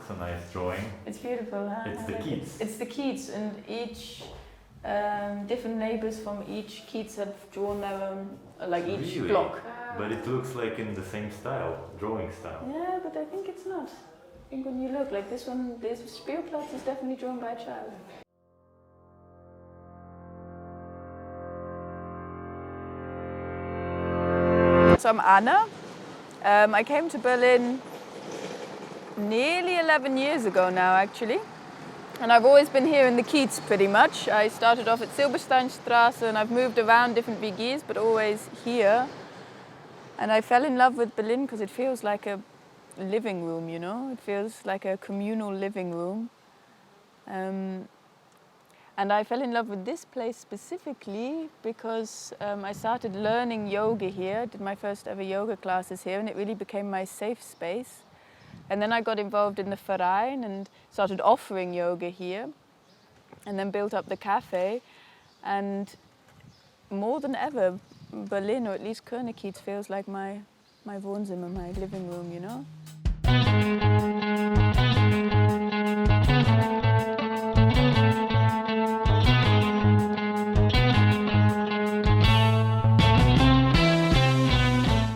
It's a nice drawing. It's beautiful, huh? It's the Keats. It's the Keats, and each different neighbors from each Keats have drawn their own, like each Really? block. But it looks like in the same style, drawing style. Yeah, but I think it's not. I think when you look, like this one, this Spielplatz is definitely drawn by a child. So I'm Anna. I came to Berlin nearly 11 years ago now, actually. And I've always been here in the Kiez pretty much. I started off at Silbersteinstraße and I've moved around different WGs, but always here. And I fell in love with Berlin because it feels like a living room, you know? It feels like a communal living room. And I fell in love with this place specifically because I started learning yoga here, did my first ever yoga classes here, and it really became my safe space. And then I got involved in the Verein and started offering yoga here, and then built up the cafe. And more than ever, Berlin, or at least Königskiez, feels like my Wohnzimmer, my living room, you know?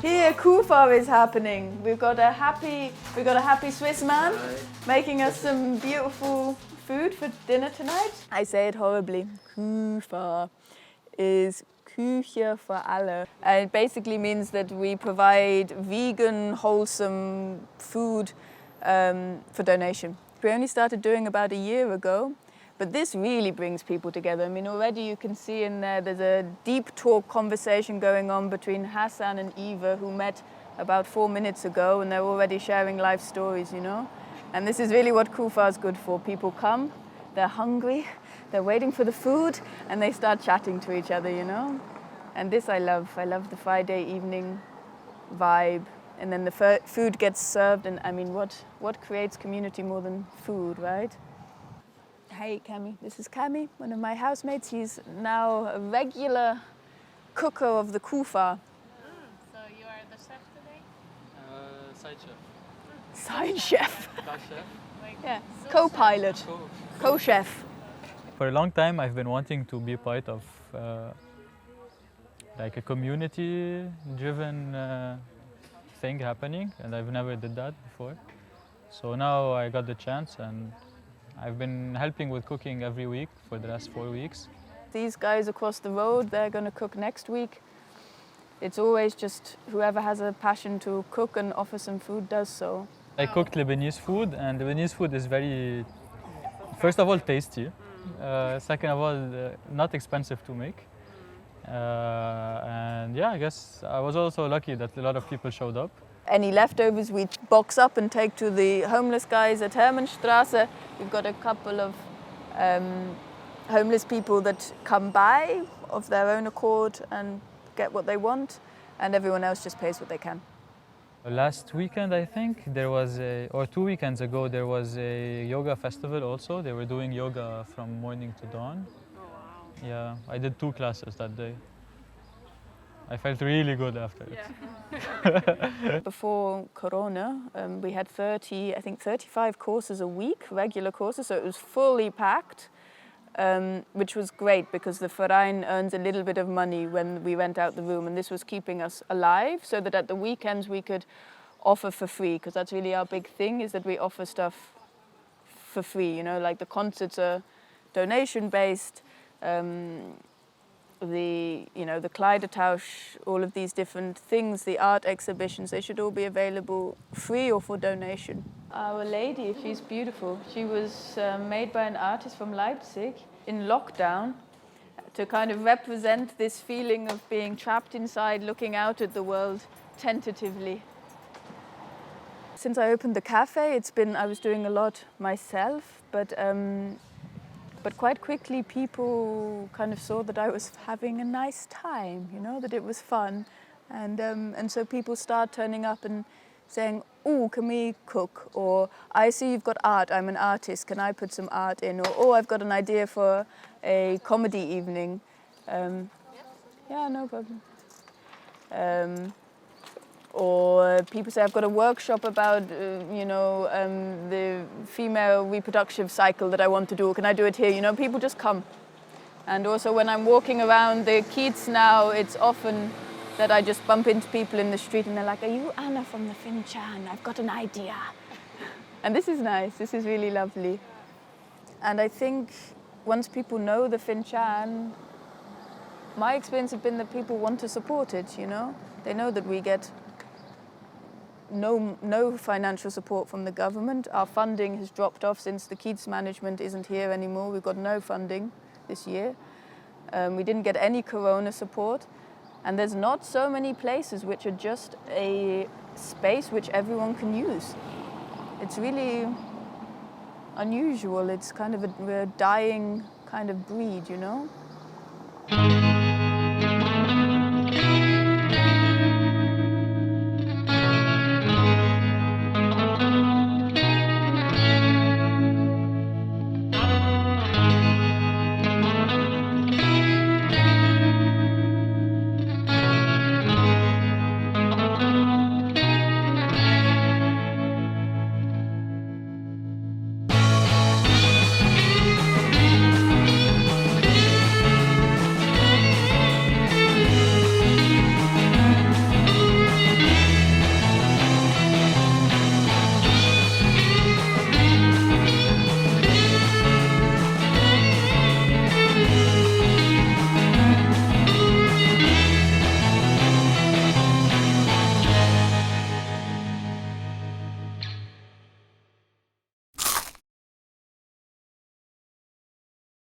Here, Kufa is happening. We've got a happy Swiss man making us some beautiful food for dinner tonight. I say it horribly. Kufa is Küche für alle. And it basically means that we provide vegan, wholesome food for donation. We only started doing about a year ago, but this really brings people together. I mean, already you can see in there's a deep talk conversation going on between Hassan and Eva, who met about 4 minutes ago, and they're already sharing life stories, you know? And this is really what Kufa is good for. People come, they're hungry, they're waiting for the food, and they start chatting to each other, you know? And this I love. I love the Friday evening vibe. And then the food gets served, and I mean, what creates community more than food, right? Hey, Cami. This is Cami, one of my housemates. He's now a regular cooker of the Kufa. So you are the chef today? Side chef. Side chef. Side chef. Yeah, co-pilot, co-chef. For a long time, I've been wanting to be part of like a community-driven thing happening, and I've never did that before. So now I got the chance, and I've been helping with cooking every week for the last 4 weeks. These guys across the road, they're going to cook next week. It's always just whoever has a passion to cook and offer some food does so. I cooked Lebanese food, and Lebanese food is very, first of all, tasty. Second of all, not expensive to make. And yeah, I guess I was also lucky that a lot of people showed up. Any leftovers we box up and take to the homeless guys at Hermannstraße. We've got a couple of homeless people that come by of their own accord and get what they want, and everyone else just pays what they can. Last weekend, I think, or 2 weekends ago, there was a yoga festival also. They were doing yoga from morning to dawn. Oh, wow. Yeah, I did 2 classes that day. I felt really good after it. Yeah. Before Corona, we had 35 courses a week, regular courses, so it was fully packed, which was great because the Verein earns a little bit of money when we rent out the room, and this was keeping us alive so that at the weekends we could offer for free, because that's really our big thing, is that we offer stuff for free, you know, like the concerts are donation-based, the Kleidertausch, all of these different things, the art exhibitions, they should all be available free or for donation. Our lady, she's beautiful. She was made by an artist from Leipzig in lockdown to kind of represent this feeling of being trapped inside, looking out at the world tentatively. Since I opened the cafe, I was doing a lot myself, but quite quickly people kind of saw that I was having a nice time, you know, that it was fun. And so people start turning up and saying, "Oh, can we cook?" Or, "I see you've got art, I'm an artist, can I put some art in?" Or, "Oh, I've got an idea for a comedy evening." Yeah, no problem. Or people say, "I've got a workshop about, the the female reproductive cycle that I want to do. Can I do it here? You know, people just come. And also when I'm walking around the kids now, it's often that I just bump into people in the street and they're like, are you Anna from the Fincan? I've got an idea. And this is nice, this is really lovely. And I think once people know the Fincan, my experience has been that people want to support it, you know? They know that we get no financial support from the government. Our funding has dropped off since the kids management isn't here anymore. We've got no funding this year. We didn't get any corona support. And there's not so many places which are just a space which everyone can use. It's really unusual. It's kind of we're a dying kind of breed, you know?